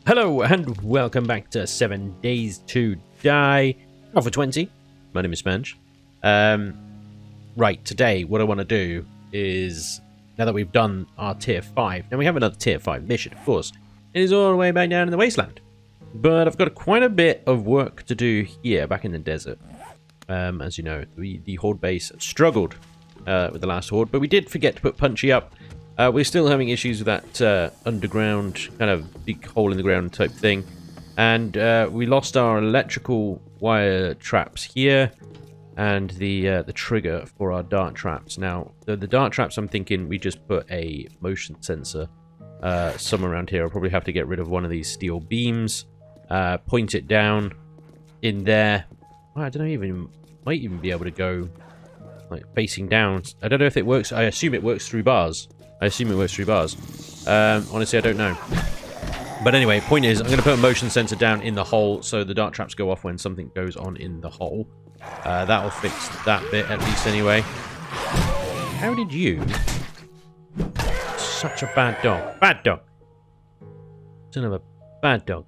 Hello and welcome back to 7 Days to Die Alpha 20. My name is Spanj. Right, today what I want to do is, now that we've done our tier 5, now we have another tier 5 mission, of course. It is all the way back down in the wasteland. But I've got quite a bit of work to do here, back in the desert. As you know, the Horde base struggled with the last Horde, but we did forget to put Punchy up. We're still having issues with that underground, kind of big hole in the ground type thing. And we lost our electrical wire traps here and the trigger for our dart traps. Now, the dart traps, I'm thinking we just put a motion sensor somewhere around here. I'll probably have to get rid of one of these steel beams, point it down in there. Well, I don't know, might even be able to go like facing down. I don't know if it works. I assume it works through bars. Honestly, I don't know. But anyway, point is, I'm going to put a motion sensor down in the hole so the dart traps go off when something goes on in the hole. That'll fix that bit, at least anyway. How did you... Such a bad dog. Bad dog! Son of a bad dog.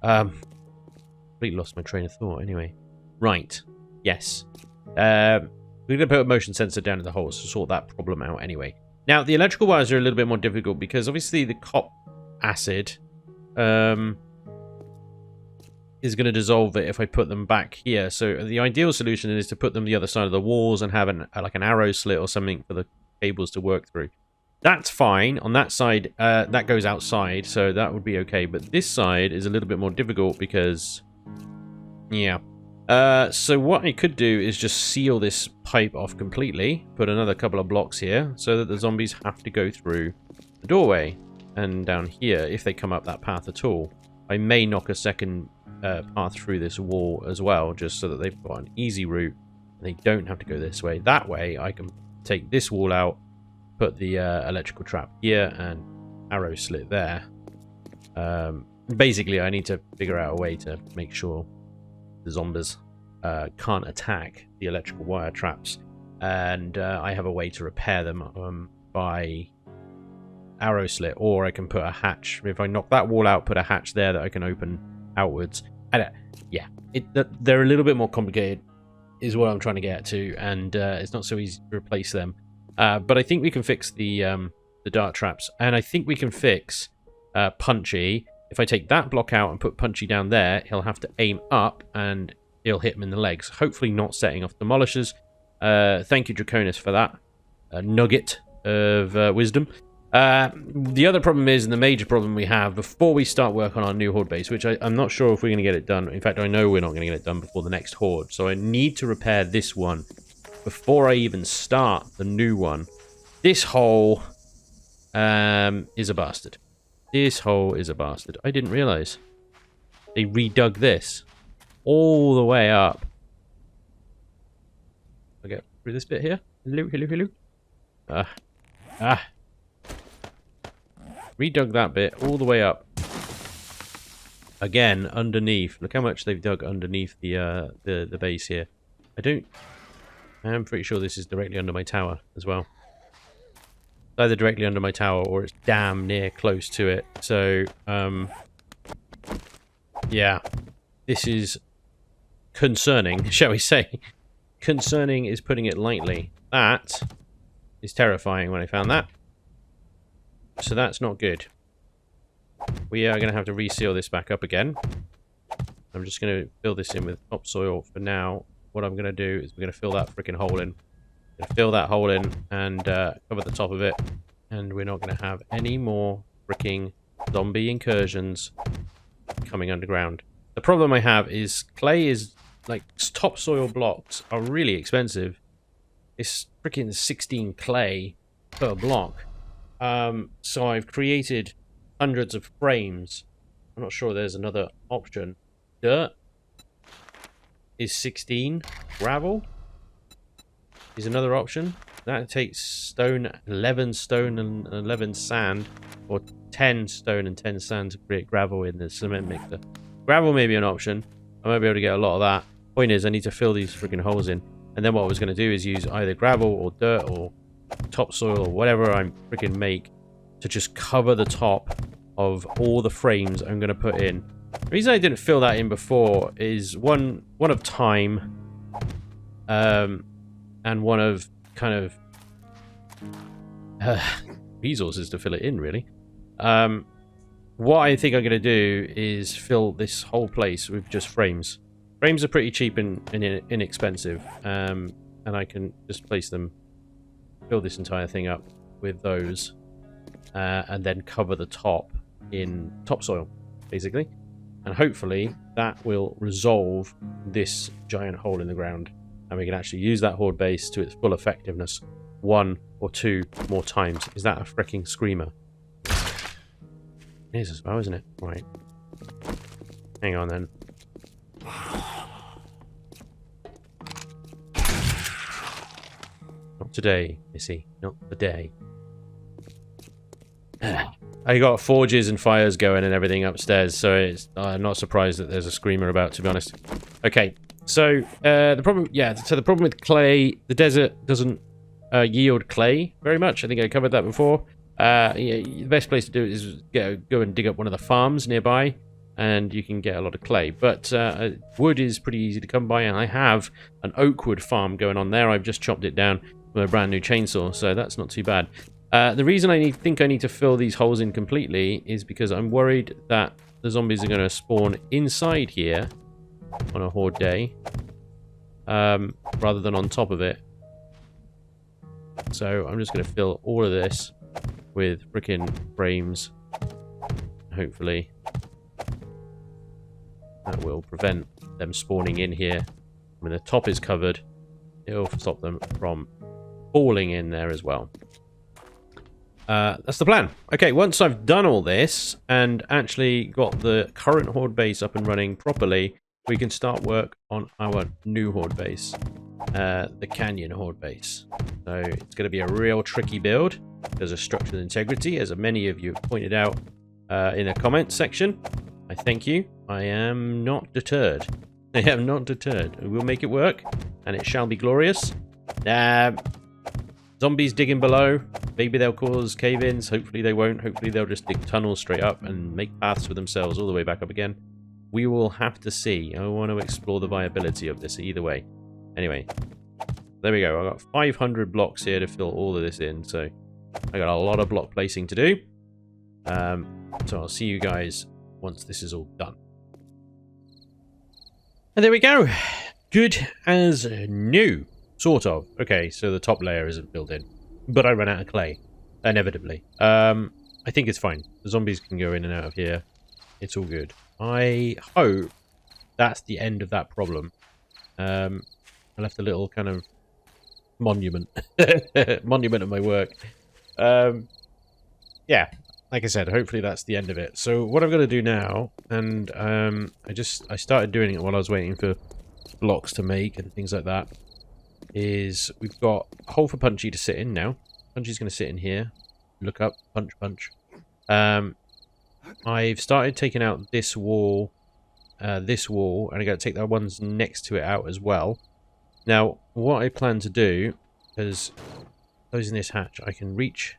Completely lost my train of thought, anyway. Right. Yes. We're going to put a motion sensor down in the hole to sort that problem out anyway. Now, the electrical wires are a little bit more difficult because obviously the cop acid is going to dissolve it if I put them back here. So the ideal solution is to put them the other side of the walls and have like an arrow slit or something for the cables to work through. That's fine. On that side, that goes outside, so that would be okay. But this side is a little bit more difficult because, yeah. So what I could do is just seal this pipe off completely, put another couple of blocks here, so that the zombies have to go through the doorway and down here, if they come up that path at all. I may knock a second path through this wall as well, just so that they've got an easy route, and they don't have to go this way. That way, I can take this wall out, put the electrical trap here, and arrow slit there. Basically, I need to figure out a way to make sure the zombies can't attack the electrical wire traps, and I have a way to repair them by arrow slit, or I can put a hatch. If I knock that wall out, put a hatch there that I can open outwards. Yeah, they're a little bit more complicated is what I'm trying to get to, and it's not so easy to replace them, but I think we can fix the dart traps, and I think we can fix Punchy. If I take that block out and put Punchy down there, he'll have to aim up and it'll hit him in the legs. Hopefully not setting off demolishers. Thank you, Draconis, for that nugget of wisdom. The other problem is, and the major problem we have, before we start work on our new Horde base, which I'm not sure if we're going to get it done. In fact, I know we're not going to get it done before the next Horde. So I need to repair this one before I even start the new one. This hole is a bastard. This hole is a bastard. I didn't realize. They redug this all the way up. I'll get through this bit here. Hello, hello, hello. Redug that bit all the way up. Again, underneath. Look how much they've dug underneath the base here. I'm pretty sure this is directly under my tower as well. Either directly under my tower or it's damn near close to it. So, yeah, this is concerning, shall we say. Concerning is putting it lightly. That is terrifying when I found that. So that's not good. We are going to have to reseal this back up again. I'm just going to fill this in with topsoil for now. What I'm going to do is we're going to fill that freaking hole in. Fill that hole in and cover the top of it, and we're not going to have any more freaking zombie incursions coming underground. The problem I have is clay is like topsoil blocks are really expensive. It's freaking 16 clay per block. So I've created hundreds of frames. I'm not sure there's another option. Dirt is 16. Gravel is another option. That takes stone, 11 stone and 11 sand, or 10 stone and 10 sand to create gravel in the cement mixer. Gravel may be an option. I might be able to get a lot of that. Point is, I need to fill these freaking holes in. And then what I was going to do is use either gravel or dirt or topsoil or whatever I freaking make to just cover the top of all the frames I'm going to put in. The reason I didn't fill that in before is one of time, and one of kind of resources to fill it in, really. What I think I'm going to do is fill this whole place with just frames. Frames are pretty cheap and inexpensive, and I can just place them, fill this entire thing up with those, and then cover the top in topsoil, basically. And hopefully that will resolve this giant hole in the ground, and we can actually use that horde base to its full effectiveness 1 or 2 more times. Is that a freaking screamer? It is as well, isn't it? Right. Hang on then. Not today, Missy. Not today. I got forges and fires going and everything upstairs, so it's, I'm not surprised that there's a screamer about, to be honest. Okay, so the problem with clay, the desert doesn't yield clay very much. I think I covered that before. Yeah, the best place to do it is go and dig up one of the farms nearby, and you can get a lot of clay. But wood is pretty easy to come by, and I have an oak wood farm going on there. I've just chopped it down with a brand new chainsaw, so that's not too bad. The reason I think I need to fill these holes in completely is because I'm worried that the zombies are going to spawn inside here on a horde day, rather than on top of it. So I'm just going to fill all of this with frickin' frames. Hopefully that will prevent them spawning in here. When the top is covered, it'll stop them from falling in there as well. That's the plan. Okay, once I've done all this and actually got the current horde base up and running properly, we can start work on our new horde base, the Canyon horde base. So it's going to be a real tricky build. There's a structural integrity, as many of you have pointed out in the comments section. I thank you. I am not deterred. I am not deterred. We'll make it work, and it shall be glorious. Zombies digging below. Maybe they'll cause cave-ins. Hopefully they won't. Hopefully they'll just dig tunnels straight up and make paths for themselves all the way back up again. We will have to see. I want to explore the viability of this either way. Anyway, there we go. I've got 500 blocks here to fill all of this in, so I got a lot of block placing to do. So I'll see you guys once this is all done. And there we go. Good as new. Sort of. Okay, so the top layer isn't filled in. But I ran out of clay. Inevitably. I think it's fine. The zombies can go in and out of here. It's all good. I hope that's the end of that problem. I left a little kind of monument. Monument of my work. Yeah, like I said, hopefully that's the end of it. So what I'm going to do now, and I started doing it while I was waiting for blocks to make and things like that, is we've got a hole for Punchy to sit in now. Punchy's going to sit in here. Look up, punch, punch. I've started taking out this wall, and I got to take the ones next to it out as well. Now, what I plan to do is closing this hatch. I can reach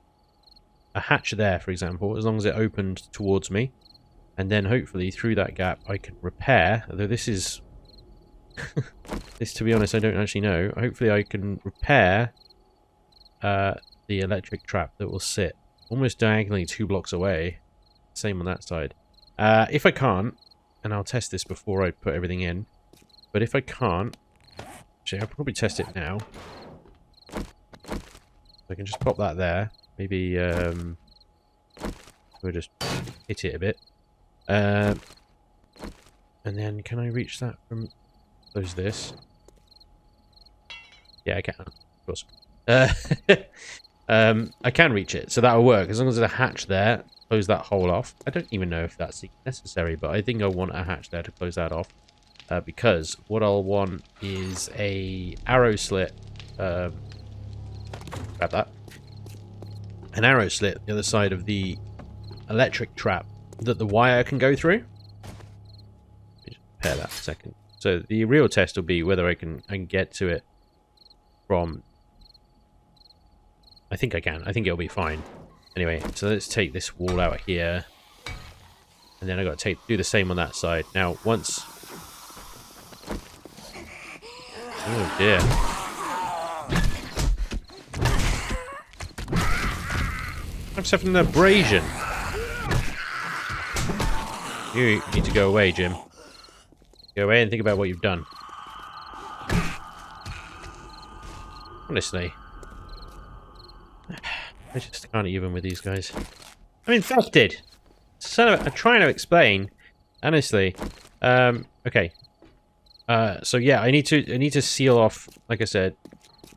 a hatch there, for example, as long as it opened towards me, and then hopefully through that gap I can repair. Although this is this, to be honest, I don't actually know. Hopefully I can repair the electric trap that will sit almost diagonally 2 blocks away. Same on that side. If I can't, and I'll test this before I put everything in, but if I can't, actually I'll probably test it now. I can just pop that there. Maybe we'll just hit it a bit. And then can I reach that from... Close this. Yeah, I can. Of course. I can reach it, so that'll work. As long as there's a hatch there, close that hole off. I don't even know if that's necessary, but I think I want a hatch there to close that off. Because what I'll want is a arrow slit. Grab that. An arrow slit the other side of the electric trap that the wire can go through. Let me just repair that a second. So the real test will be whether I can get to it from... I think I can. I think it'll be fine. Anyway, so let's take this wall out here. And then I got to do the same on that side. Now, once... Oh, dear. I'm suffering an abrasion. You need to go away, Jim. Go away and think about what you've done. Honestly. I just can't even with these guys. I'm infected! Son of a... I'm trying to explain. Honestly. Okay. So yeah, I need to seal off, like I said,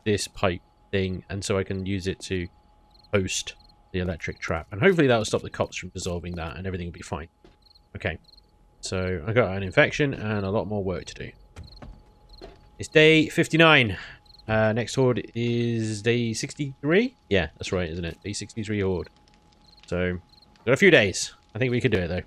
this pipe thing, and so I can use it to host the electric trap. And hopefully that will stop the cops from dissolving that, and everything will be fine. Okay. So I got an infection and a lot more work to do. It's day 59. Next horde is day 63? Yeah, that's right, isn't it? Day 63 horde. So, got a few days. I think we could do it, though.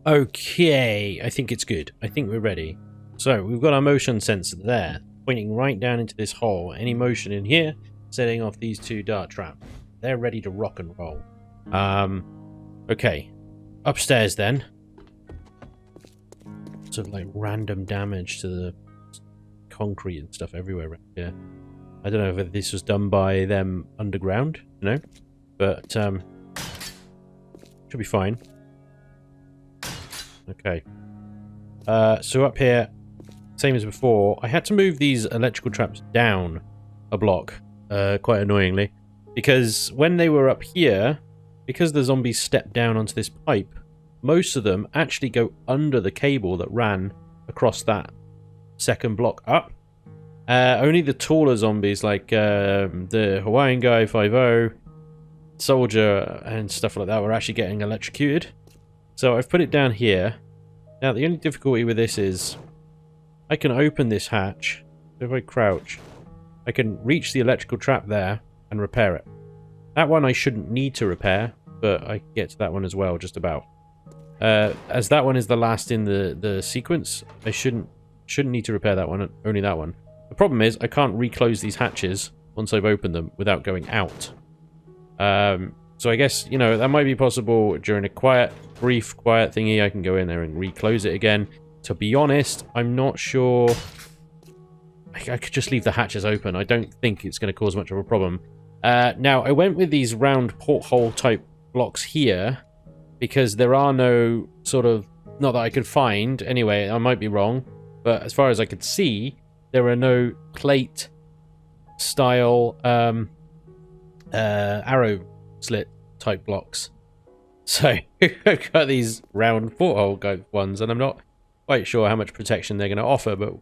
Okay, I think it's good. I think we're ready. So, we've got our motion sensor there, pointing right down into this hole. Any motion in here, setting off these two dart traps. They're ready to rock and roll. Okay. Upstairs, then. Sort of like random damage to the concrete and stuff everywhere right here. I don't know whether this was done by them underground, you know, but should be fine. Okay. So up here, same as before, I had to move these electrical traps down a block, quite annoyingly, because when they were up here, because the zombies stepped down onto this pipe, most of them actually go under the cable that ran across that second block up. Only the taller zombies, like the Hawaiian guy, 5-0, soldier, and stuff like that, were actually getting electrocuted. So I've put it down here. Now, the only difficulty with this is I can open this hatch. So if I crouch, I can reach the electrical trap there and repair it. That one I shouldn't need to repair, but I can get to that one as well, just about. As that one is the last in the sequence, I shouldn't need to repair that one, only that one. The problem is I can't reclose these hatches once I've opened them without going out. So I guess, you know, that might be possible during a brief quiet thingy. I can go in there and reclose it again. To be honest, I'm not sure. I could just leave the hatches open. I don't think it's going to cause much of a problem. Now, I went with these round porthole type blocks here because there are no sort of, not that I could find, anyway, I might be wrong, but as far as I could see, there are no plate style arrow slit type blocks. So I've got these round porthole ones, and I'm not quite sure how much protection they're going to offer, but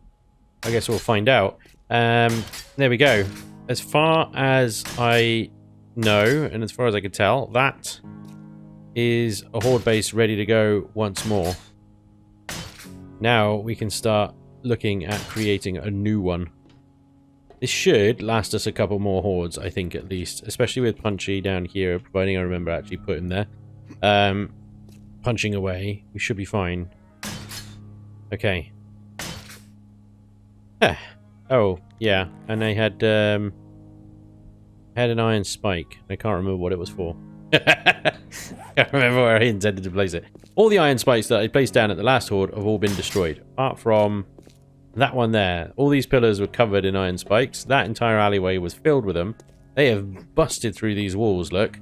I guess we'll find out. There we go. As far as I know, and as far as I can tell, that is a horde base ready to go once more. Now we can start looking at creating a new one. This should last us a couple more hordes, I think, at least. Especially with Punchy down here, providing I remember actually putting there. Punching away. We should be fine. Okay. Oh, yeah. And I had an iron spike. I can't remember what it was for. I can't remember where I intended to place it. All the iron spikes that I placed down at the last horde have all been destroyed. Apart from that one there. All these pillars were covered in iron spikes. That entire alleyway was filled with them. They have busted through these walls, look.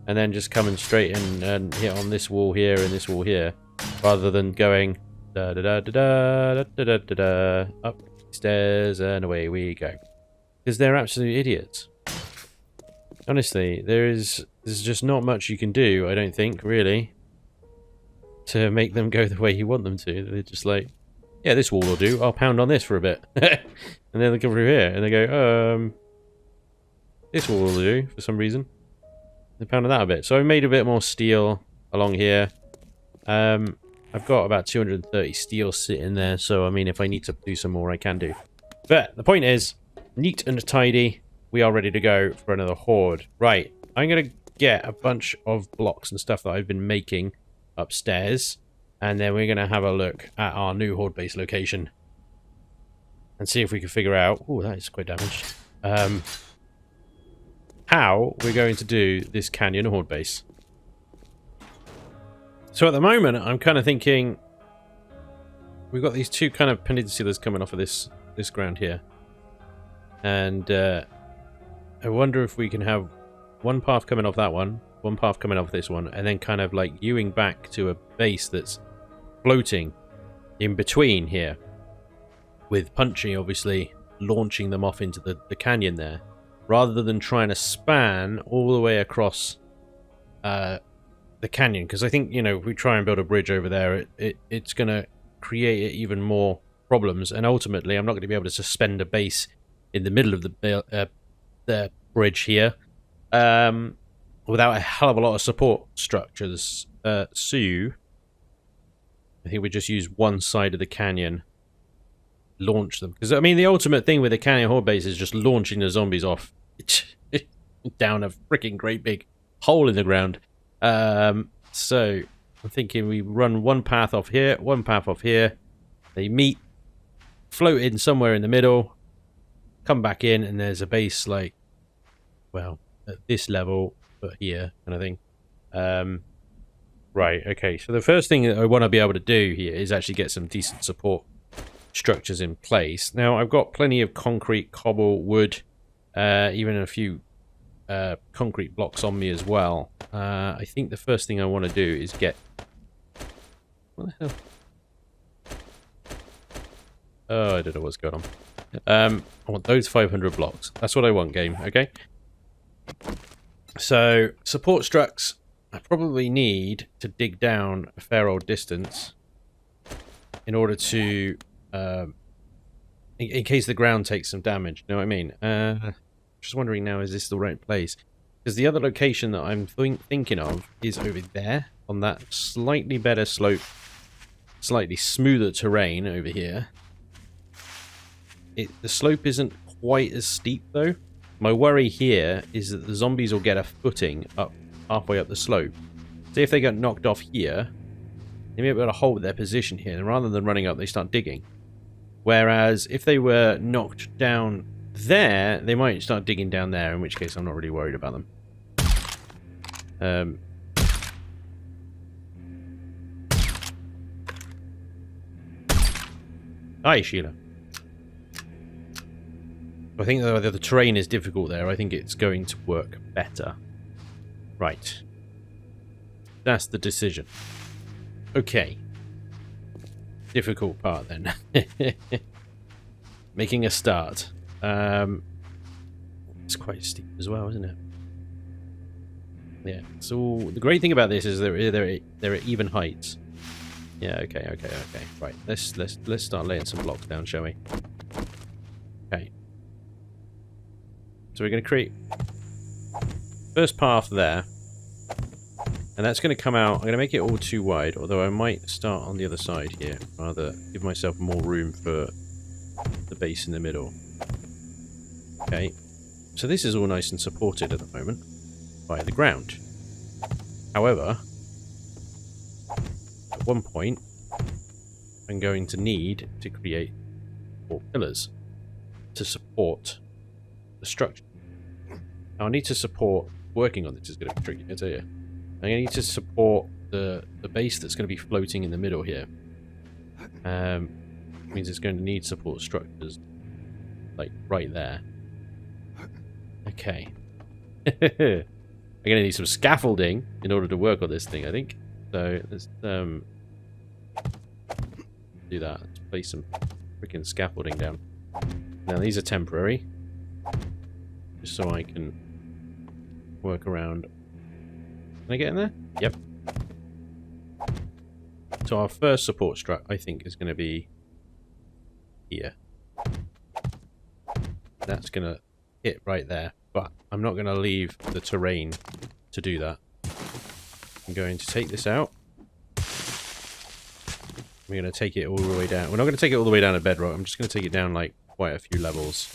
And then just coming straight in and hit on this wall here and this wall here. Rather than going da-da-da-da-da-da-da-da-da up stairs and away we go. Because they're absolute idiots. Honestly, there's just not much you can do, I don't think, really, to make them go the way you want them to. They're just like, yeah, this wall will do. I'll pound on this for a bit. And then they come through here and they go, this wall will do for some reason. They pound on that a bit. So I made a bit more steel along here. I've got about 230 steel sitting there. So, I mean, if I need to do some more, I can do. But the point is, neat and tidy. We are ready to go for another horde. Right. I'm going to get a bunch of blocks and stuff that I've been making upstairs. And then we're going to have a look at our new horde base location. And see if we can figure out... Oh, that is quite damaged. How we're going to do this canyon horde base. So at the moment, I'm kind of thinking we've got these two kind of peninsulas coming off of this ground here, and I wonder if we can have one path coming off that one path coming off this one, and then kind of like hewing back to a base that's floating in between here, with Punchy obviously launching them off into the canyon there, rather than trying to span all the way across the canyon. Because I think, you know, if we try and build a bridge over there, it's going to create even more problems, and ultimately I'm not going to be able to suspend a base in the middle of the bridge here without a hell of a lot of support structures. So I think we just use one side of the canyon, launch them, because I mean the ultimate thing with the canyon horde base is just launching the zombies off down a freaking great big hole in the ground. So I'm thinking we run one path off here, one path off here, they meet, float in somewhere in the middle, come back in, and there's a base like, well, at this level but here kind of thing. Right, okay, so the first thing that I want to be able to do here is actually get some decent support structures in place. Now, I've got plenty of concrete, cobble, wood, even a few concrete blocks on me as well. I think the first thing I want to do is get... What the hell? Oh, I don't know what's going on. I want those 500 blocks. That's what I want, game, okay? So, support structs, I probably need to dig down a fair old distance in order to... in case the ground takes some damage, you know what I mean? Just wondering now, is this the right place? Because the other location that I'm thinking of is over there, on that slightly better slope, slightly smoother terrain over here. The slope isn't quite as steep though. My worry here is that the zombies will get a footing up halfway up the slope. So if they get knocked off here, they may be able to hold their position here, and rather than running up, they start digging. Whereas if they were knocked down there, they might start digging down there, in which case I'm not really worried about them. Hi, Sheila. I think the terrain is difficult there. I think it's going to work better. Right. That's the decision. Okay. Difficult part then. Making a start. It's quite steep as well, isn't it? Yeah. So the great thing about this is they're at even heights. Yeah. Okay. Right. Let's start laying some blocks down, shall we? Okay. So we're going to create first path there, and that's going to come out. I'm going to make it all too wide, although I might start on the other side here, rather give myself more room for the base in the middle. Okay, so this is all nice and supported at the moment by the ground. However, at one point, I'm going to need to create 4 pillars to support the structure. Now I need to support, working on this is going to be tricky, I tell you. I'm going to need to support the base that's going to be floating in the middle here. Means it's going to need support structures like right there. Okay. I'm going to need some scaffolding in order to work on this thing, I think. So let's do that. Let's place some freaking scaffolding down. Now these are temporary, just so I can work around. Can I get in there? Yep. So our first support struct, I think, is going to be here. That's going to hit right there, but I'm not going to leave the terrain to do that. I'm going to take this out. We're going to take it all the way down. We're not going to take it all the way down to bedrock. I'm just going to take it down like quite a few levels.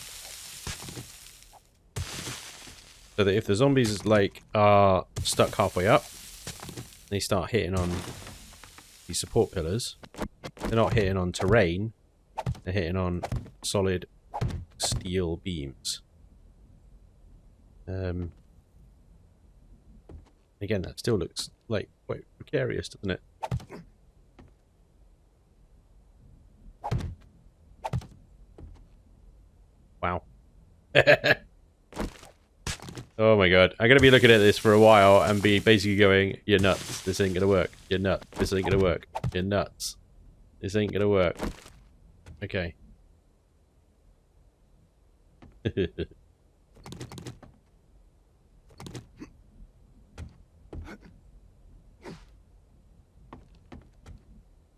So that if the zombies like are stuck halfway up, they start hitting on these support pillars. They're not hitting on terrain. They're hitting on solid steel beams. Again, that still looks like quite precarious, doesn't it? Wow. Oh my god. I'm going to be looking at this for a while and be basically going, you're nuts. This ain't going to work. You're nuts. This ain't going to work. You're nuts. This ain't going to work. Okay.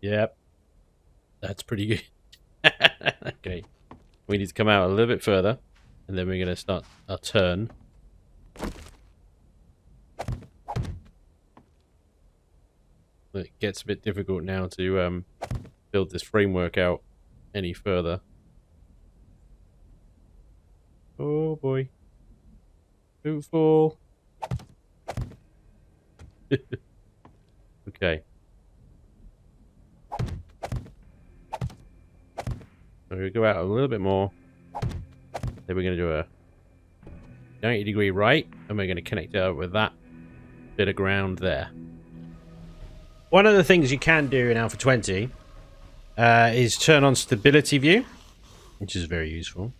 Yep. That's pretty good. Okay. We need to come out a little bit further. And then we're going to start our turn. It gets a bit difficult now to build this framework out any further. Oh boy. Don't fall. Okay. So we go out a little bit more. Then we're going to do a 90-degree right, and we're going to connect it up with that bit of ground there. One of the things you can do in Alpha 20 is turn on stability view, which is very useful.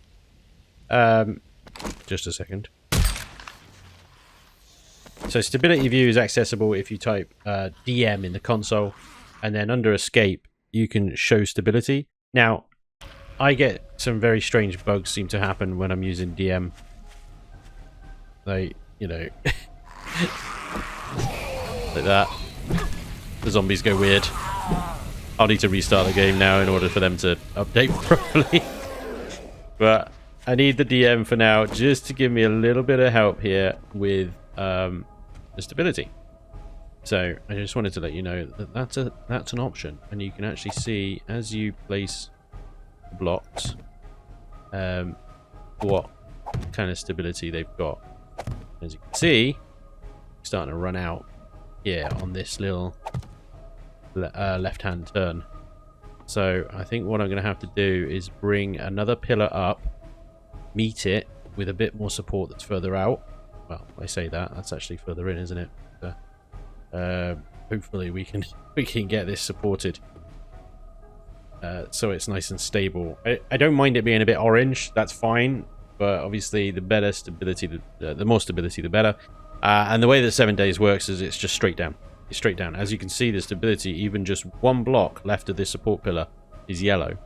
Just a second. So stability view is accessible if you type DM in the console, and then under escape you can show stability. Now, I get some very strange bugs seem to happen when I'm using DM. Like, you know, like that. The zombies go weird. I'll need to restart the game now in order for them to update properly. But I need the DM for now just to give me a little bit of help here with the stability. So I just wanted to let you know that that's an option, and you can actually see as you place blocks what kind of stability they've got. As you can see, it's starting to run out here on this little left-hand turn. So I think what I'm going to have to do is bring another pillar up, meet it with a bit more support that's further out. Well, I say that's actually further in, isn't it? Hopefully we can get this supported so it's nice and stable. I don't mind it being a bit orange, that's fine, but obviously the better stability, the more stability the better. And the way that 7 days works is it's just straight down. It's straight down. As you can see, the stability, even just one block left of this support pillar is yellow.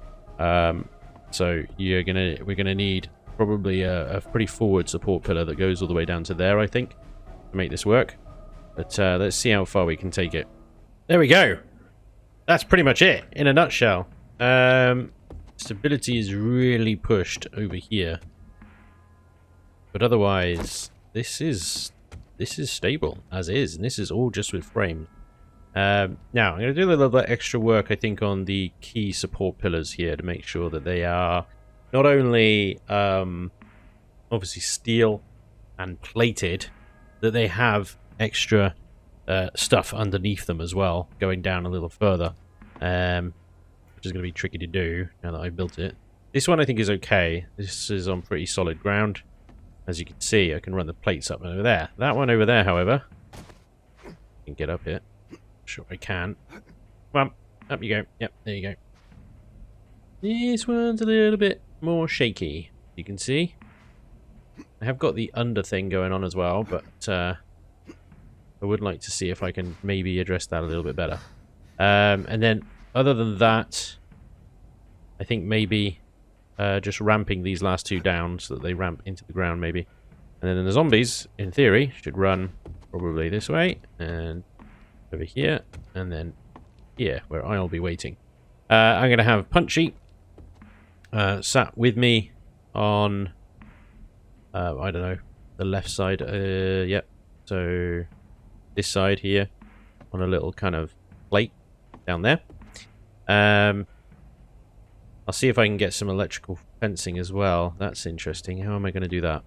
So we're gonna need probably a pretty forward support pillar that goes all the way down to there, I think, to make this work. But let's see how far we can take it. There we go. That's pretty much it in a nutshell. Stability is really pushed over here, but otherwise this is stable as is, and this is all just with frames. Now I'm going to do a little bit extra work, I think, on the key support pillars here to make sure that they are not only obviously steel and plated, that they have extra stuff underneath them as well, going down a little further, which is going to be tricky to do now that I've built it. This one I think is okay. This is on pretty solid ground. As you can see, I can run the plates up over there. That one over there, however, I can get up it. Sure I can. Come on, up you go. Yep, there you go. This one's a little bit more shaky, you can see. I have got the under thing going on as well, but I would like to see if I can maybe address that a little bit better. And then, other than that, I think maybe just ramping these last two down so that they ramp into the ground, maybe. And then the zombies, in theory, should run probably this way, and over here, and then here, where I'll be waiting. I'm going to have Punchy sat with me on, I don't know, the left side. Yep. So this side here on a little kind of plate down there. I'll see if I can get some electrical fencing as well. That's interesting. How am I going to do that?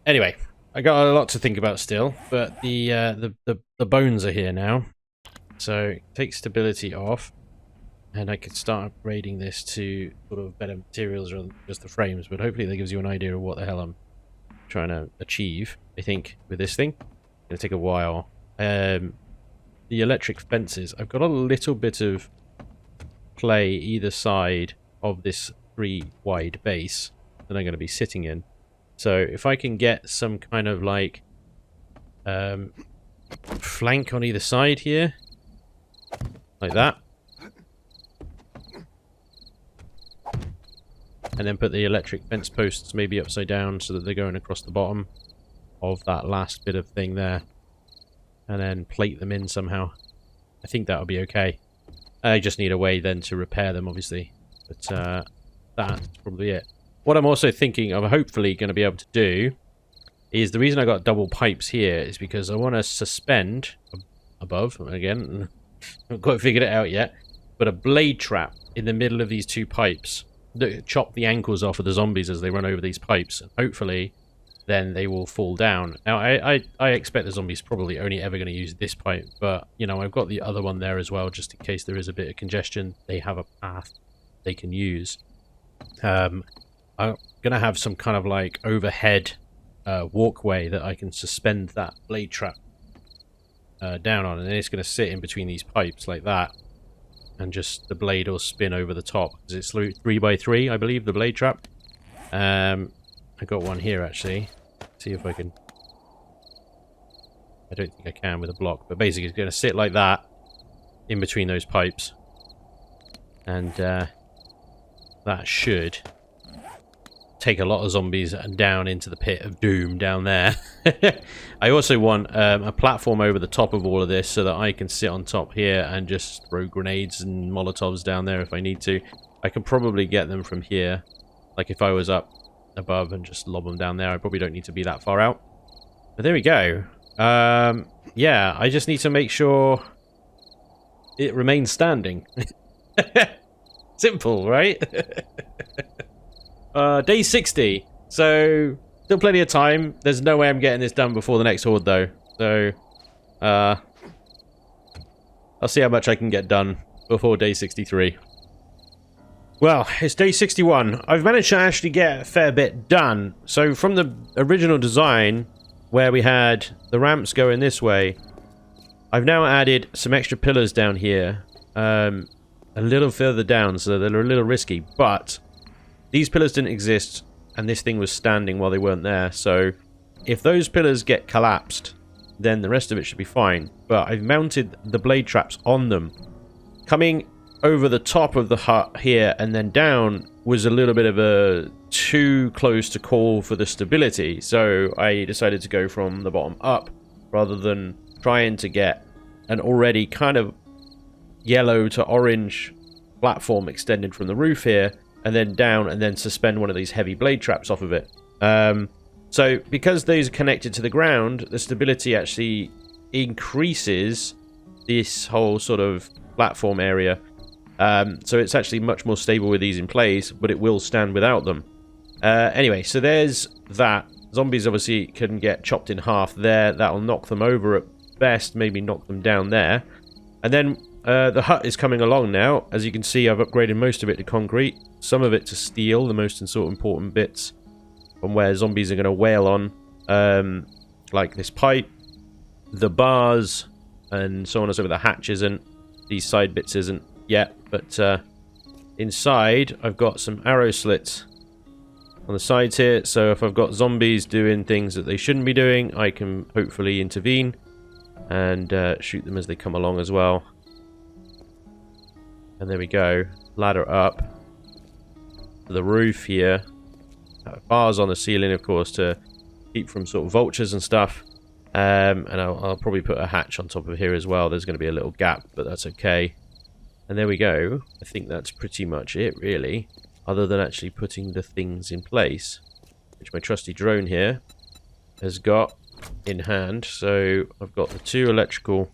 Anyway, I got a lot to think about still, but the bones are here now. So take stability off, and I could start upgrading this to sort of better materials rather than just the frames. But hopefully that gives you an idea of what the hell I'm trying to achieve, I think, with this thing. It's going to take a while. The electric fences, I've got a little bit of play either side of this 3 wide base that I'm going to be sitting in. So if I can get some kind of like flank on either side here, like that, and then put the electric fence posts maybe upside down so that they're going across the bottom of that last bit of thing there, and then plate them in somehow, I think that'll be okay. I just need a way then to repair them, obviously, but that's probably it. What I'm also thinking of hopefully going to be able to do is, the reason I got double pipes here is because I want to suspend above, again, I haven't quite figured it out yet, but a blade trap in the middle of these 2 pipes that chop the ankles off of the zombies as they run over these pipes. And hopefully then they will fall down. Now I expect the zombies probably only ever going to use this pipe, but you know, I've got the other one there as well, just in case there is a bit of congestion. They have a path they can use. I'm going to have some kind of like overhead walkway that I can suspend that blade trap down on, and then it's going to sit in between these pipes like that, and just the blade will spin over the top, because it's 3x3, I believe, the blade trap. I got one here actually. See if I can. I don't think I can with a block, but basically it's going to sit like that in between those pipes, and that should take a lot of zombies down into the pit of doom down there. I also want a platform over the top of all of this so that I can sit on top here and just throw grenades and Molotovs down there if I need to. I can probably get them from here, like if I was up above, and just lob them down there. I probably don't need to be that far out. But there we go. Yeah, I just need to make sure it remains standing. Simple, right? Day 60. So, still plenty of time. There's no way I'm getting this done before the next horde, though. So, I'll see how much I can get done before day 63. Well, it's day 61. I've managed to actually get a fair bit done. So, from the original design, where we had the ramps going this way, I've now added some extra pillars down here. A little further down, so they're a little risky, but these pillars didn't exist, and this thing was standing while they weren't there. So if those pillars get collapsed, then the rest of it should be fine. But I've mounted the blade traps on them. Coming over the top of the hut here and then down was a little bit of a too close to call for the stability. So I decided to go from the bottom up rather than trying to get an already kind of yellow to orange platform extended from the roof here, and then down, and then suspend one of these heavy blade traps off of it. So because these are connected to the ground, the stability actually increases this whole sort of platform area. So it's actually much more stable with these in place, but it will stand without them. Anyway, so there's that. Zombies obviously can get chopped in half there. That'll knock them over at best, maybe knock them down there. And then the hut is coming along now. As you can see, I've upgraded most of it to concrete, some of it to steel, the most sort of important bits from where zombies are going to wail on, like this pipe, the bars, and so on. So the hatch isn't, these side bits isn't yet, but inside I've got some arrow slits on the sides here, so if I've got zombies doing things that they shouldn't be doing, I can hopefully intervene and shoot them as they come along as well. And there we go. Ladder up to the roof here. Bars on the ceiling, of course, to keep from sort of vultures and stuff. And I'll probably put a hatch on top of here as well. There's going to be a little gap, but that's okay. And there we go. I think that's pretty much it, really. Other than actually putting the things in place, which my trusty drone here has got in hand. So I've got the 2 electrical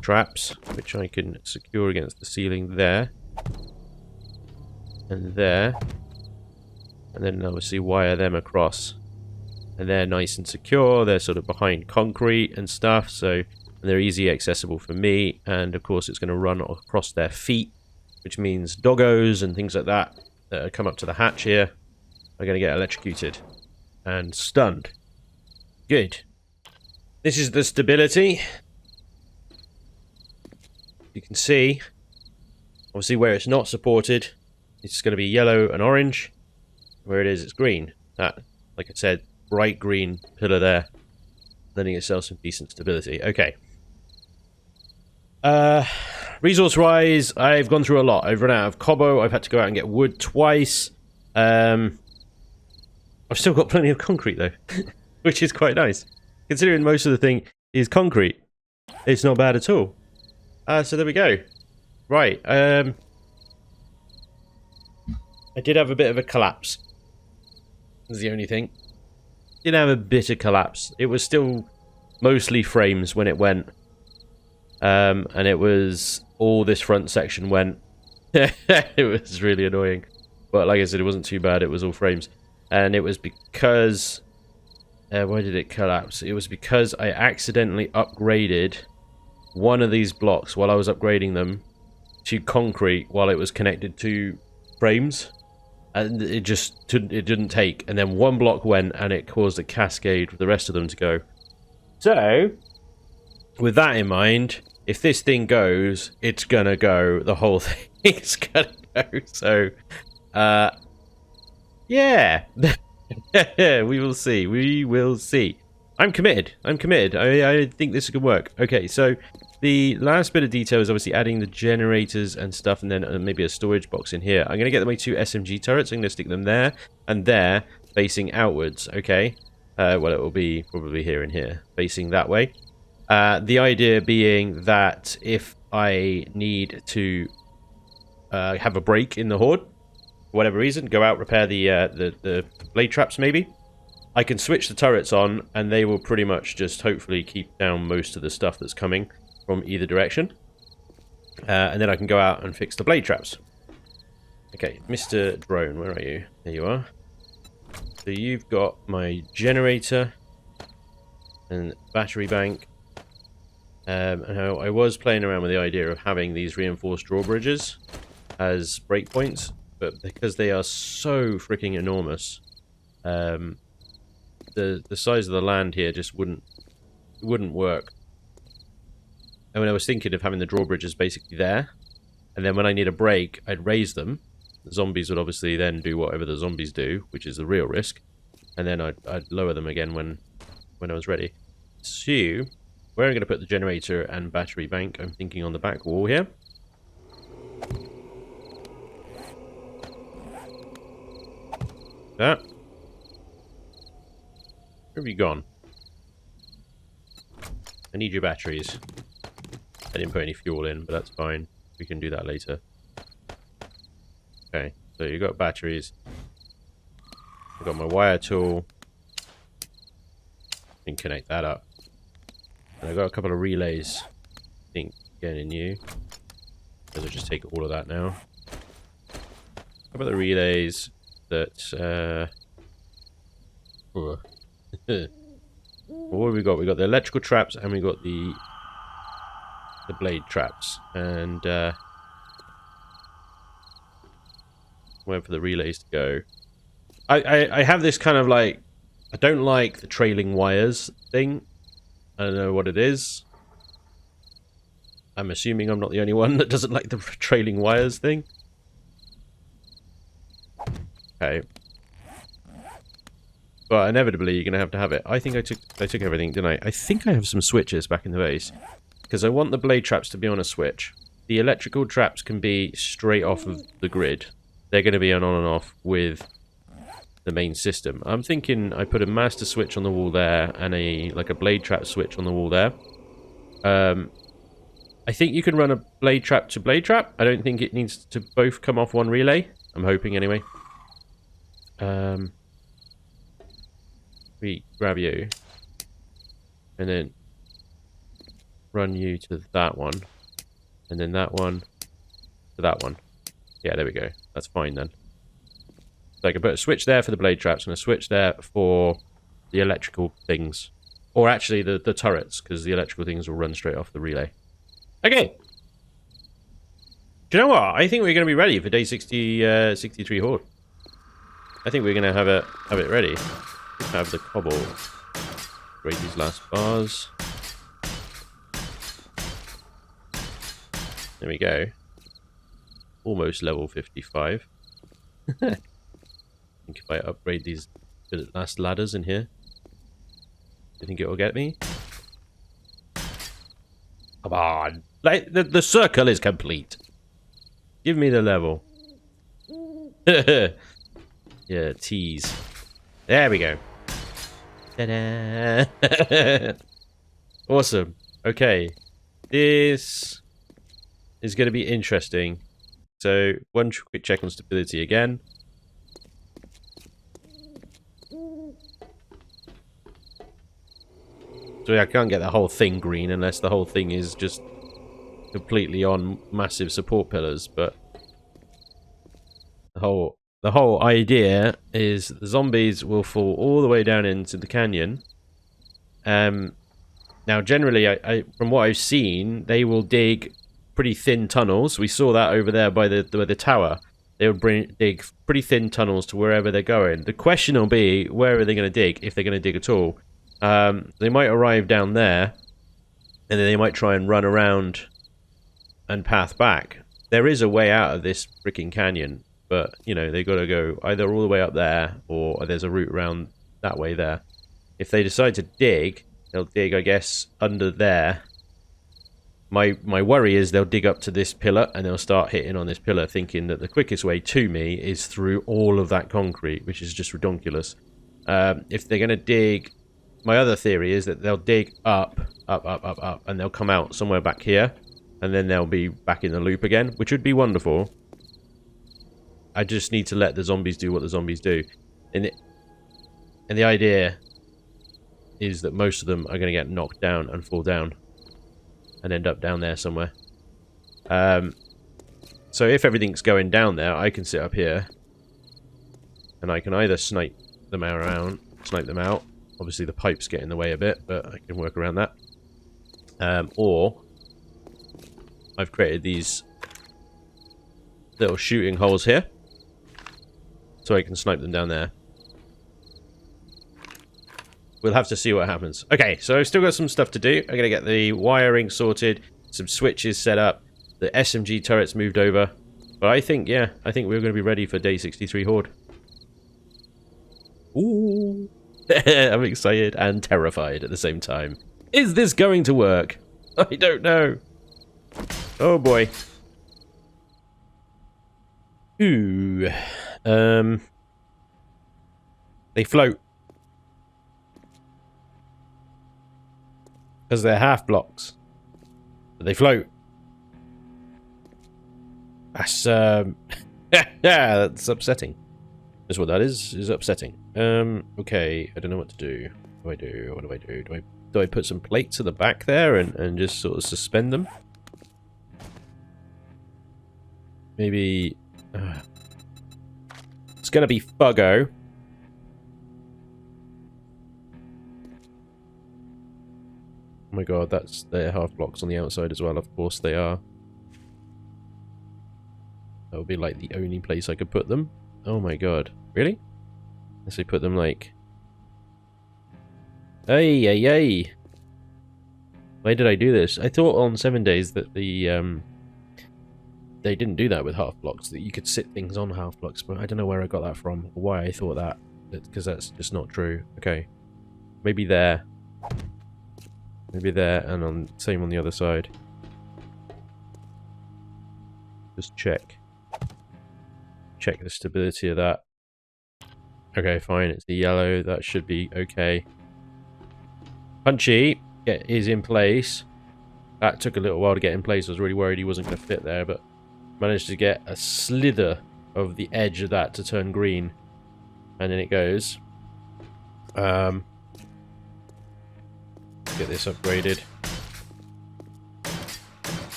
traps, which I can secure against the ceiling there and there, and then obviously wire them across, and they're nice and secure. They're sort of behind concrete and stuff, so they're easy accessible for me. And of course it's going to run across their feet, which means doggos and things like that that come up to the hatch here are going to get electrocuted and stunned. Good. This is the stability. You can see, obviously, where it's not supported, it's going to be yellow and orange. Where it is, it's green. That, like I said, bright green pillar there, lending itself some decent stability. Okay. Resource-wise, I've gone through a lot. I've run out of cobble. I've had to go out and get wood twice. I've still got plenty of concrete, though, which is quite nice. Considering most of the thing is concrete, it's not bad at all. So there we go. Right. I did have a bit of a collapse. That's the only thing. Did have a bit of collapse. It was still mostly frames when it went. And it was all this front section went. It was really annoying. But like I said, it wasn't too bad. It was all frames. And it was because... why did it collapse? It was because I accidentally upgraded one of these blocks while I was upgrading them to concrete while it was connected to frames. And it didn't take. And then one block went and it caused a cascade for the rest of them to go. So, with that in mind, if this thing goes, it's gonna go. The whole thing's gonna go. So, yeah. We will see. We will see. I'm committed. I'm committed. I think this could work. Okay, so the last bit of detail is obviously adding the generators and stuff, and then maybe a storage box in here. I'm going to get my 2 SMG turrets. I'm going to stick them there and there, facing outwards. Okay. Well, it will be probably here and here, facing that way. The idea being that if I need to have a break in the horde, for whatever reason, go out, repair the blade traps maybe, I can switch the turrets on and they will pretty much just hopefully keep down most of the stuff that's coming from either direction. And then I can go out and fix the blade traps. Okay, Mr. Drone, where are you? There you are. So you've got my generator and battery bank. And I was playing around with the idea of having these reinforced drawbridges as breakpoints, but because they are so freaking enormous, the size of the land here just wouldn't work. And when I was thinking of having the drawbridges basically there, and then when I need a break, I'd raise them. The zombies would obviously then do whatever the zombies do, which is the real risk, and then I'd lower them again when I was ready. So, where I'm going to put the generator and battery bank, I'm thinking on the back wall here. That. Where have you gone? I need your batteries. I didn't put any fuel in, but that's fine. We can do that later. Okay, so you got batteries. I've got my wire tool. I can connect that up. And I've got a couple of relays. I think getting new. I'll just take all of that now. A couple of the relays that what have we got? We got the electrical traps and we got the blade traps. And wait for the relays to go. I have this kind of like, I don't like the trailing wires thing. I don't know what it is. I'm assuming I'm not the only one that doesn't like the trailing wires thing. Okay. But inevitably you're going to have it. I think I took everything, didn't I? I think I have some switches back in the base. Because I want the blade traps to be on a switch. The electrical traps can be straight off of the grid. They're going to be on and off with the main system. I'm thinking I put a master switch on the wall there and a blade trap switch on the wall there. I think you can run a blade trap to blade trap. I don't think it needs to both come off one relay. I'm hoping anyway. We grab you and then run you to that one and then that one to that one. Yeah, there we go. That's fine then. So I can put a switch there for the blade traps and a switch there for the electrical things. Or actually the turrets, because the electrical things will run straight off the relay. Okay. Do you know what? I think we're going to be ready for day 63 Horde. I think we're going to have it ready. Have the cobble. Break these last bars. There we go. Almost level 55. I think if I upgrade these last ladders in here, do you think it will get me? Come on. Like, the circle is complete. Give me the level. Yeah, tease. There we go. Ta-da! Awesome. Okay. This is going to be interesting. So, one quick check on stability again. So I can't get the whole thing green unless the whole thing is just completely on massive support pillars, but the whole idea is the zombies will fall all the way down into the canyon. Now generally, from what I've seen, they will dig pretty thin tunnels. We saw that over there by the tower. They would dig pretty thin tunnels to wherever they're going. The question will be, where are they going to dig, if they're going to dig at all? They might arrive down there, and then they might try and run around and path back. There is a way out of this freaking canyon, but, you know, they got to go either all the way up there, or there's a route around that way there. If they decide to dig, they'll dig, I guess, under there. My worry is they'll dig up to this pillar, and they'll start hitting on this pillar, thinking that the quickest way to me is through all of that concrete, which is just ridiculous. If they're going to dig... My other theory is that they'll dig up, and they'll come out somewhere back here, and then they'll be back in the loop again, which would be wonderful. I just need to let the zombies do what the zombies do. And the idea is that most of them are going to get knocked down and fall down and end up down there somewhere. So if everything's going down there, I can sit up here, and I can either snipe them out. Obviously, the pipes get in the way a bit, but I can work around that. Or I've created these little shooting holes here, so I can snipe them down there. We'll have to see what happens. Okay, so I've still got some stuff to do. I'm going to get the wiring sorted, some switches set up, the SMG turrets moved over. But I think, yeah, I think we're going to be ready for day 63 Horde. Ooh. I'm excited and terrified at the same time. Is this going to work? I don't know. Oh boy. Ooh. They float. Because they're half blocks. But they float. That's that's upsetting. That's what that is upsetting. Okay, I don't know what to do. What do I do? Do I put some plates at the back there and just sort of suspend them? Maybe... it's gonna be Fuggo. Oh my god, they're half blocks on the outside as well. Of course they are. That would be like the only place I could put them. Oh my god. Really? Unless I put them like... Hey. Why did I do this? I thought on 7 days that the they didn't do that with half blocks, that you could sit things on half blocks, but I don't know where I got that from, or why I thought that, because that's just not true. Okay. Maybe there. Maybe there, and same on the other side. Just check. Check the stability of that. Okay, fine, it's the yellow, that should be okay. Punchy is in place. That took a little while to get in place. I was really worried he wasn't going to fit there, but managed to get a slither of the edge of that to turn green. And then it goes. Get this upgraded.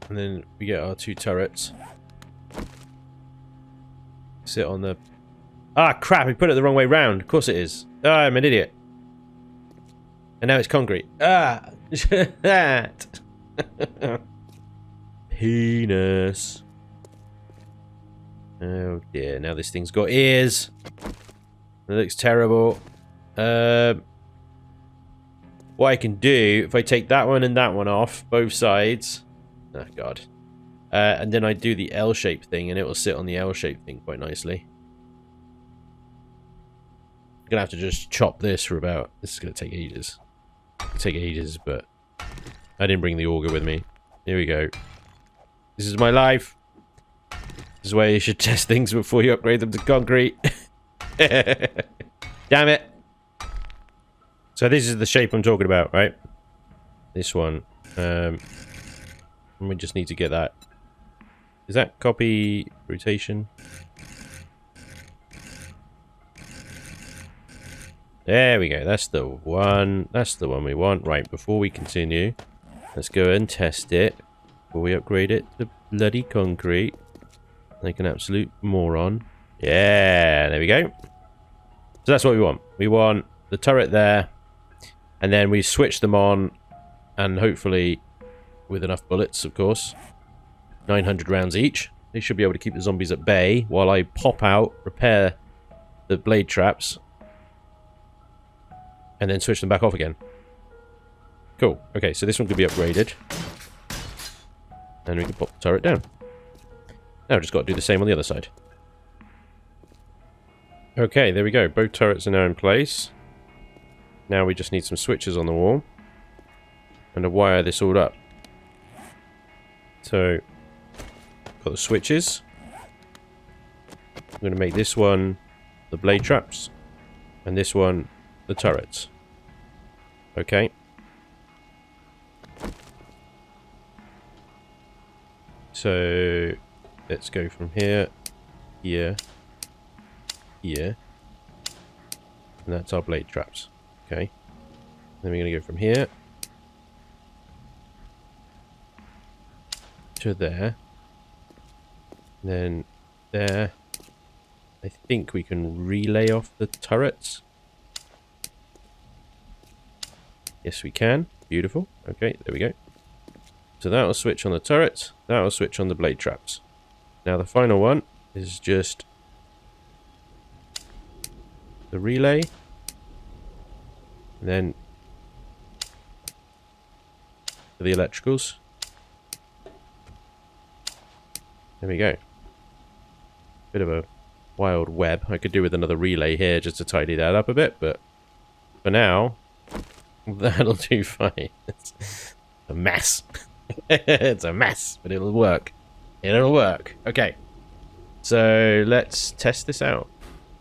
And then we get our 2 turrets. Sit on the... Ah, crap! I put it the wrong way round. Of course it is. Ah, I'm an idiot. And now it's concrete. Ah! That! Penis. Oh dear, now this thing's got ears. It looks terrible. What I can do, if I take that one and that one off, both sides... Oh god. And then I do the L-shaped thing, and it will sit on the L-shaped thing quite nicely. I'm gonna have to just chop this for about... This is gonna take ages. It'll take ages, but I didn't bring the auger with me. Here we go. This is my life. This is why you should test things before you upgrade them to concrete. Damn it. So this is the shape I'm talking about, right? This one. We just need to get that. Is that copy rotation? There we go. That's the one. That's the one we want. Right, before we continue, let's go and test it before we upgrade it to bloody concrete. Like an absolute moron. Yeah, there we go. So that's what we want. We want the turret there, and then we switch them on, and hopefully with enough bullets, of course. 900 rounds each. They should be able to keep the zombies at bay while I pop out, repair the blade traps, and then switch them back off again. Cool. Okay, so this one could be upgraded. And we can pop the turret down. Now we've just got to do the same on the other side. Okay, there we go. Both turrets are now in place. Now we just need some switches on the wall. And to wire this all up. So, got the switches. I'm going to make this one the blade traps. And this one the turrets. Okay. So, let's go from here, here, here. And that's our blade traps. Okay. Then we're going to go from here to there. And then there. I think we can relay off the turrets. Yes, we can. Beautiful. Okay, there we go. So that will switch on the turrets. That will switch on the blade traps. Now the final one is just the relay. And then the electricals. There we go. Bit of a wild web. I could do with another relay here just to tidy that up a bit, but for now, that'll do fine. It's a mess. It's a mess, but it'll work. It'll work. Okay. So let's test this out.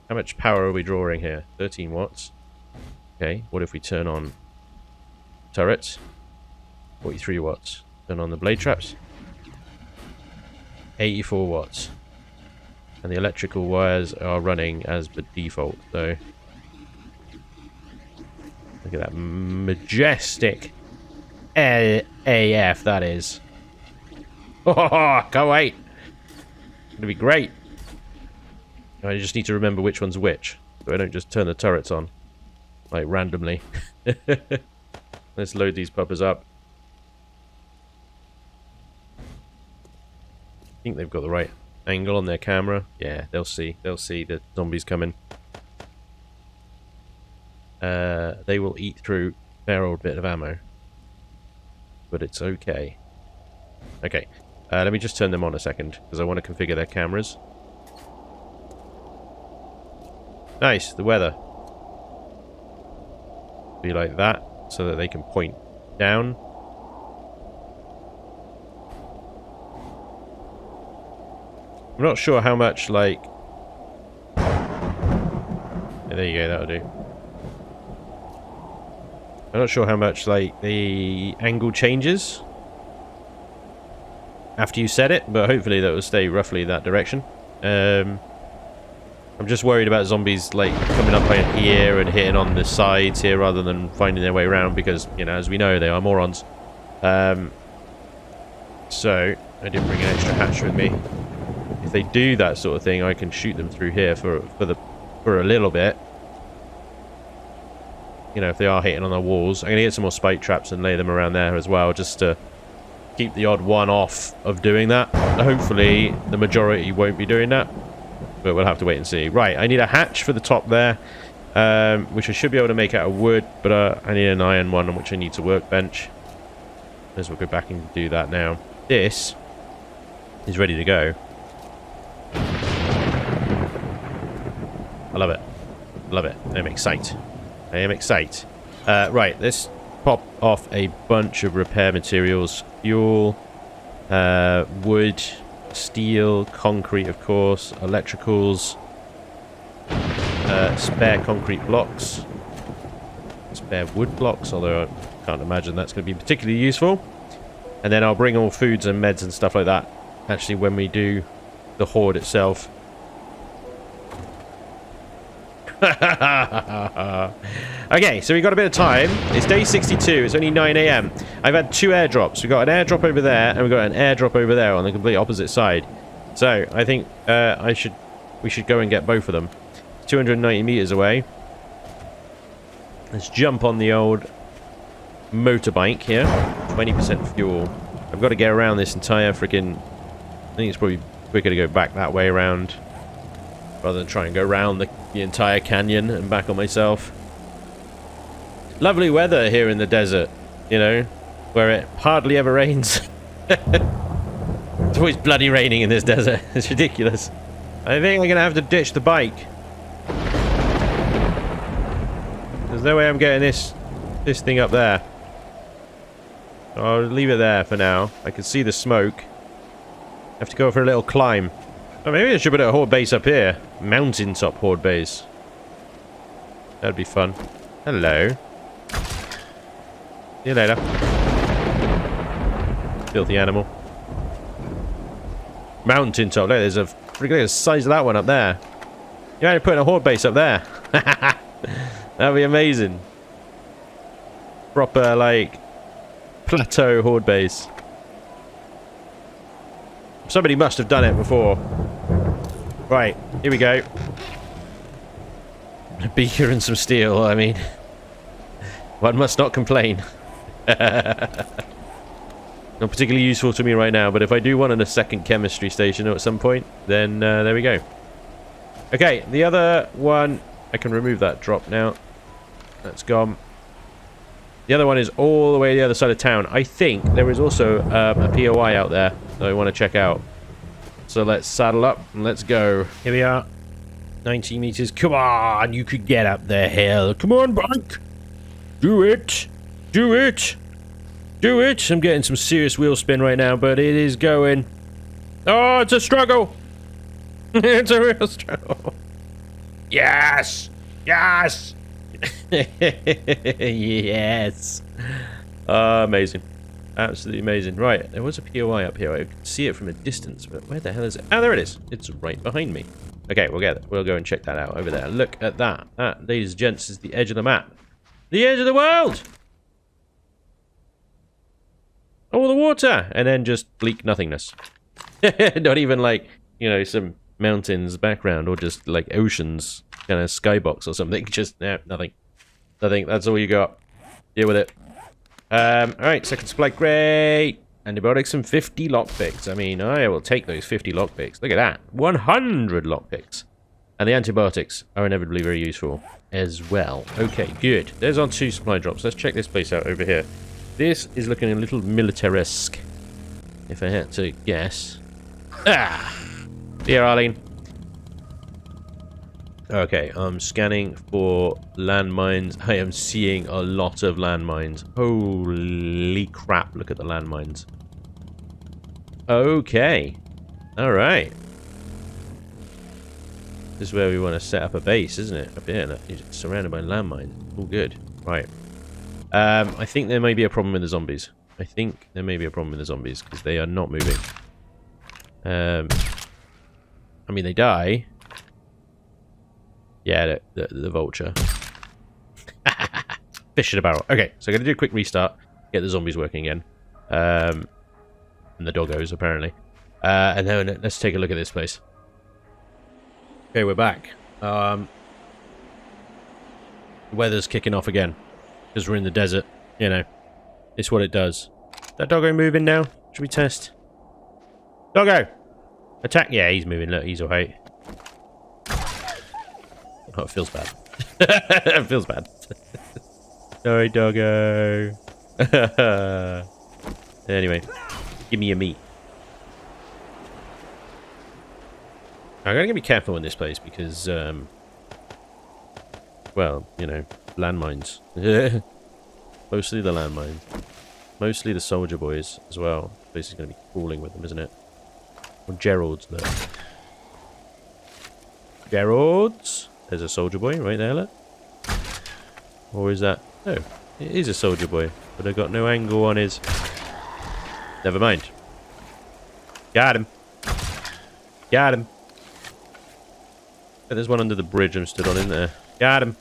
How much power are we drawing here? 13 watts. Okay. What if we turn on turrets? 43 watts. Turn on the blade traps. 84 watts. And the electrical wires are running as the default, so look at that majestic AF that is. Oh, can't wait. It's gonna be great. I just need to remember which one's which, so I don't just turn the turrets on like randomly. Let's load these puppers up. I think they've got the right angle on their camera. Yeah, they'll see the zombies coming. They will eat through a fair old bit of ammo, but it's okay. Okay, let me just turn them on a second because I want to configure their cameras. Nice, the weather be like that so that they can point down. I'm not sure how much, like... Yeah, there you go, that'll do. I'm not sure how much, like, the angle changes after you set it, but hopefully that will stay roughly that direction. I'm just worried about zombies, like, coming up here and hitting on the sides here rather than finding their way around because, you know, as we know, they are morons. So, I didn't bring an extra hatch with me. If they do that sort of thing, I can shoot them through here for a little bit. You know, if they are hitting on the walls. I'm going to get some more spike traps and lay them around there as well, just to keep the odd one off of doing that. Hopefully, the majority won't be doing that, but we'll have to wait and see. Right, I need a hatch for the top there, which I should be able to make out of wood, but I need an iron one on which I need to workbench. As we'll go back and do that now. This is ready to go. I love it. Love it. I am excited. I am excited. Right, let's pop off a bunch of repair materials. Fuel, wood, steel, concrete, of course, electricals, spare concrete blocks, spare wood blocks, although I can't imagine that's going to be particularly useful. And then I'll bring all foods and meds and stuff like that, actually, when we do the horde itself. Okay, so we got a bit of time. It's day 62. It's only 9 AM. I've had 2 airdrops. We've got an airdrop over there, and we've got an airdrop over there on the complete opposite side. So I think we should go and get both of them. 290 meters away. Let's jump on the old motorbike here. 20% fuel. I've got to get around this entire freaking. I think it's probably quicker to go back that way around, rather than try and go around the entire canyon and back on myself. Lovely weather here in the desert, you know, where it hardly ever rains. It's always bloody raining in this desert. It's ridiculous. I think I'm going to have to ditch the bike. There's no way I'm getting this thing up there. I'll leave it there for now. I can see the smoke. I have to go for a little climb. Oh, maybe I should put a horde base up here. Mountaintop horde base. That'd be fun. Hello. See you later. Filthy animal. Mountaintop. Look, there's a look at the size of that one up there. You're only putting a horde base up there. That'd be amazing. Proper, like, plateau horde base. Somebody must have done it before. Right, here we go. A beaker and some steel, I mean. One must not complain. Not particularly useful to me right now, but if I do want a second chemistry station at some point, then there we go. Okay, the other one, I can remove that drop now. That's gone. The other one is all the way the other side of town. I think there is also a POI out there that I want to check out. So let's saddle up and let's go. Here we are. 90 meters. Come on, you could get up the hill. Come on, bike. Do it. Do it. Do it. I'm getting some serious wheel spin right now, but it is going. Oh, it's a struggle. It's a real struggle. Yes. Yes. Yes. Amazing. Absolutely amazing. Right, there was a POI up here. I could see it from a distance, but where the hell is it? Oh, there it is. It's right behind me. Okay, we'll go and check that out over there. Look at that. That, ladies and gents, is the edge of the map. The edge of the world! All the water! And then just bleak nothingness. Not even like, you know, some mountains background or just like oceans, kind of skybox or something. Just, no, nothing. Nothing. That's all you got. Deal with it. Alright, second supply. Great! Antibiotics and 50 lockpicks. I mean, I will take those 50 lockpicks. Look at that. 100 lockpicks. And the antibiotics are inevitably very useful as well. Okay, good. There's our 2 supply drops. Let's check this place out over here. This is looking a little militaresque, if I had to guess. Ah! Dear Arlene. Okay, I'm scanning for landmines. I am seeing a lot of landmines. Holy crap, look at the landmines. Okay. Alright. This is where we want to set up a base, isn't it? Up here, it's surrounded by landmines. All good. Right. I think there may be a problem with the zombies. I think there may be a problem with the zombies, because they are not moving. I mean, they die. Yeah, the vulture. Fish in a barrel. Okay, so I'm going to do a quick restart. Get the zombies working again. And the doggos, apparently. And then let's take a look at this place. Okay, we're back. The weather's kicking off again. Because we're in the desert. You know. It's what it does. Is that doggo moving now? Should we test? Doggo! Attack! Yeah, he's moving. Look, he's alright. Oh, it feels bad. It feels bad. Sorry, doggo. Anyway, give me your meat. I gotta be careful in this place because, well, you know, landmines. Mostly the landmines. Mostly the soldier boys as well. This place is gonna be crawling with them, isn't it? Or Gerald's there. Gerald's? There's a soldier boy right there, look. Or is that... No, it is a soldier boy. But I got no angle on his... Never mind. Got him. Got him. There's one under the bridge I'm stood on, isn't there? Got him.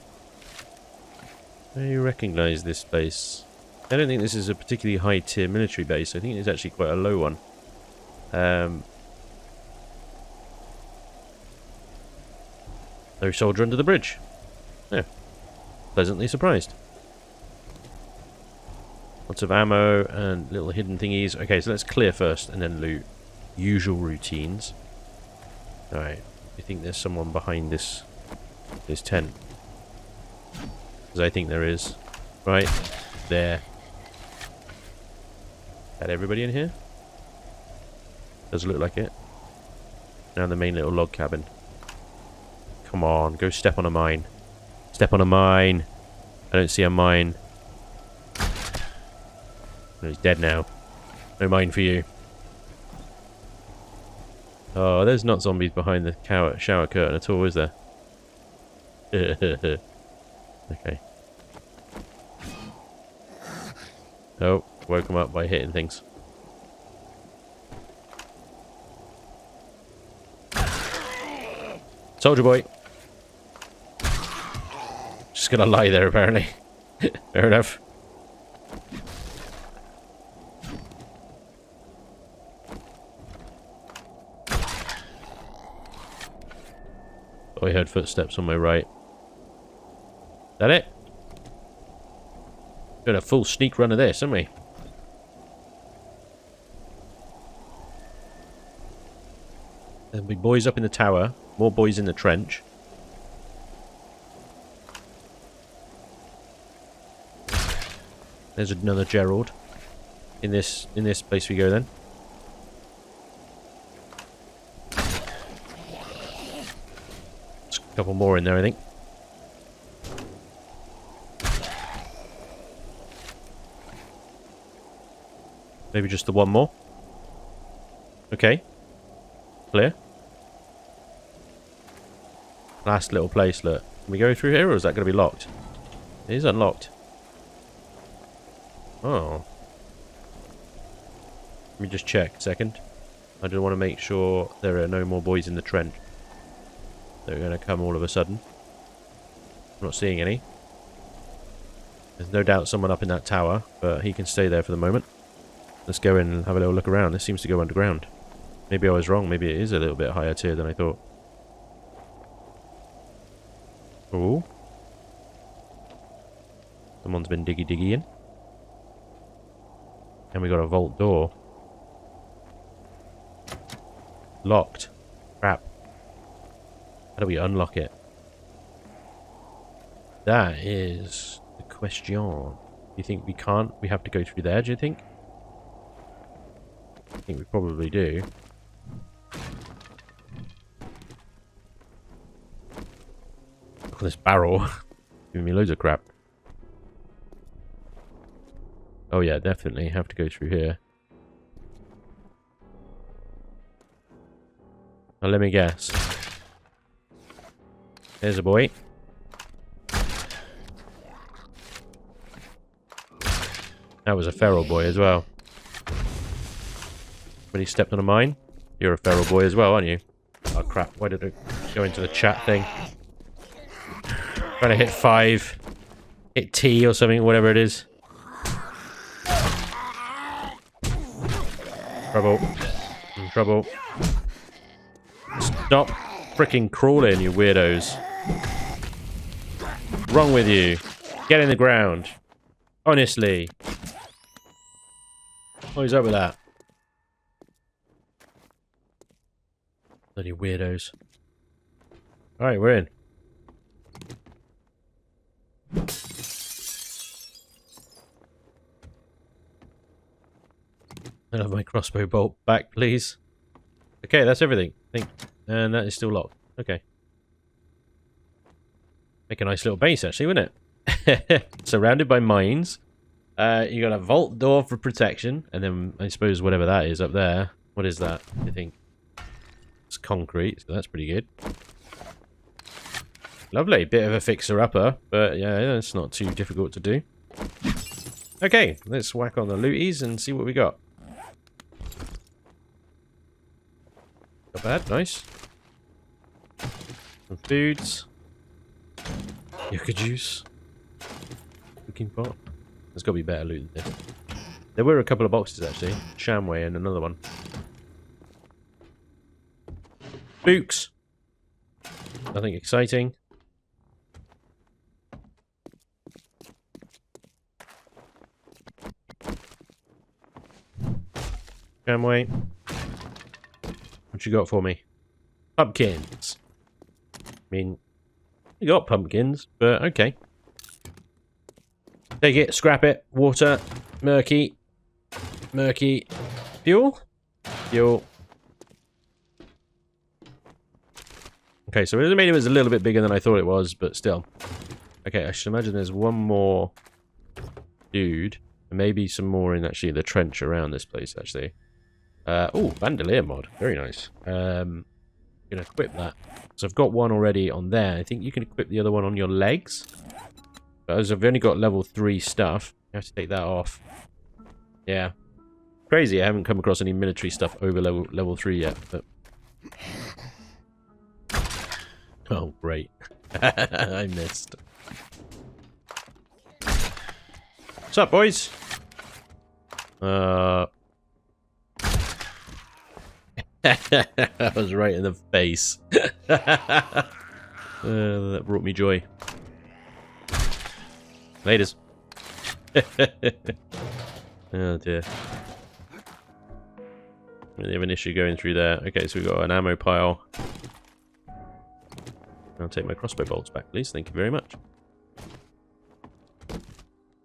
Do you recognise this place? I don't think this is a particularly high tier military base. I think it's actually quite a low one. No soldier under the bridge. Yeah. Pleasantly surprised. Lots of ammo and little hidden thingies. Okay, so let's clear first and then loot. Usual routines. Alright. You think there's someone behind this tent? Because I think there is. Right. There. Got everybody in here? Does look like it. Now in the main little log cabin. Come on, go step on a mine. Step on a mine. I don't see a mine. No, he's dead now. No mine for you. Oh, there's not zombies behind the shower curtain at all, is there? Okay. Oh, woke him up by hitting things. Soldier boy. Just gonna lie there, apparently. Fair enough. Oh, I heard footsteps on my right. Is that it? Doing a full sneak run of this, haven't we? There'll be boys up in the tower. More boys in the trench. There's another Gerald. In this place we go then. There's a couple more in there, I think. Maybe just the one more. Okay. Clear. Last little place, look. Can we go through here or is that going to be locked? It is unlocked. Oh. Let me just check a second. I just want to make sure there are no more boys in the trench. They're going to come all of a sudden. I'm not seeing any. There's no doubt someone up in that tower, but he can stay there for the moment. Let's go in and have a little look around. This seems to go underground. Maybe I was wrong. Maybe it is a little bit higher tier than I thought. Oh. Someone's been diggy in. And we got a vault door. Locked. Crap. How do we unlock it? That is the question. You think we can't? We have to go through there, do you think? I think we probably do. Look at this barrel. Giving me loads of crap. Oh yeah, definitely have to go through here. Now let me guess. There's a boy. That was a feral boy as well. When he stepped on a mine. You're a feral boy as well, aren't you? Oh crap, why did it go into the chat thing? Trying to hit 5. Hit T or something, whatever it is. Trouble. In trouble. Stop freaking crawling, you weirdos. What's wrong with you? Get in the ground. Honestly. What is up with that? Bloody weirdos. Alright, we're in. I'll have my crossbow bolt back, please. Okay, that's everything, I think. And that is still locked. Okay. Make a nice little base, actually, wouldn't it? Surrounded by mines. You got a vault door for protection, and then I suppose whatever that is up there. What is that? I think it's concrete, so that's pretty good. Lovely, bit of a fixer-upper, but yeah, it's not too difficult to do. Okay, let's whack on the looties and see what we got. Not bad, nice. Some foods. Yucca juice. Cooking pot. There's got to be better loot than this. There were a couple of boxes, actually. Shamway and another one. Books. Nothing exciting. Shamway. What you got for me? Pumpkins. I mean, you got pumpkins, but okay. Take it, scrap it, water, murky, murky, fuel, fuel. Okay, so it was a little bit bigger than I thought it was, but still. Okay, I should imagine there's one more dude, and maybe some more in actually the trench around this place, actually. Oh, bandolier mod, very nice. Gonna equip that. So I've got one already on there. I think you can equip the other one on your legs. But as I've only got level 3 stuff, I have to take that off. Yeah. Crazy, I haven't come across any military stuff over level 3 yet, but... Oh, great. I missed. What's up, boys? That was right in the face. That brought me joy. Laters. Oh dear. We have an issue going through there. Okay, so we've got an ammo pile. I'll take my crossbow bolts back, please. Thank you very much.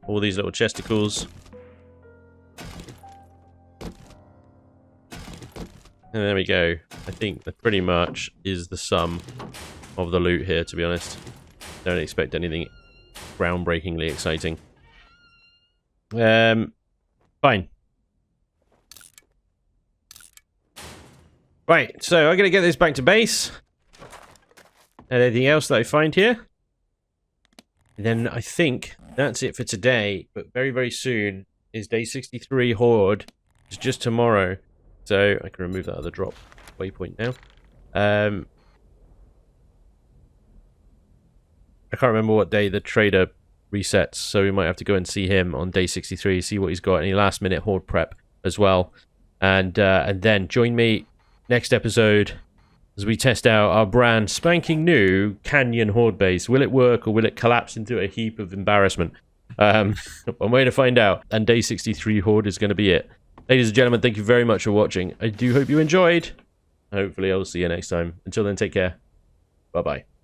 All these little chesticles. And there we go. I think that pretty much is the sum of the loot here, to be honest. Don't expect anything groundbreakingly exciting. Fine. Right, so I'm going to get this back to base. And anything else that I find here? And then I think that's it for today. But very, very soon is day 63 Horde. It's just tomorrow. So I can remove that other drop waypoint now. I can't remember what day the trader resets, so we might have to go and see him on day 63, see what he's got, any last minute Horde prep as well. And then join me next episode as we test out our brand spanking new Canyon Horde base. Will it work or will it collapse into a heap of embarrassment? I'm waiting to find out. And day 63 Horde is going to be it. Ladies and gentlemen, thank you very much for watching. I do hope you enjoyed. Hopefully I'll see you next time. Until then, take care. Bye-bye.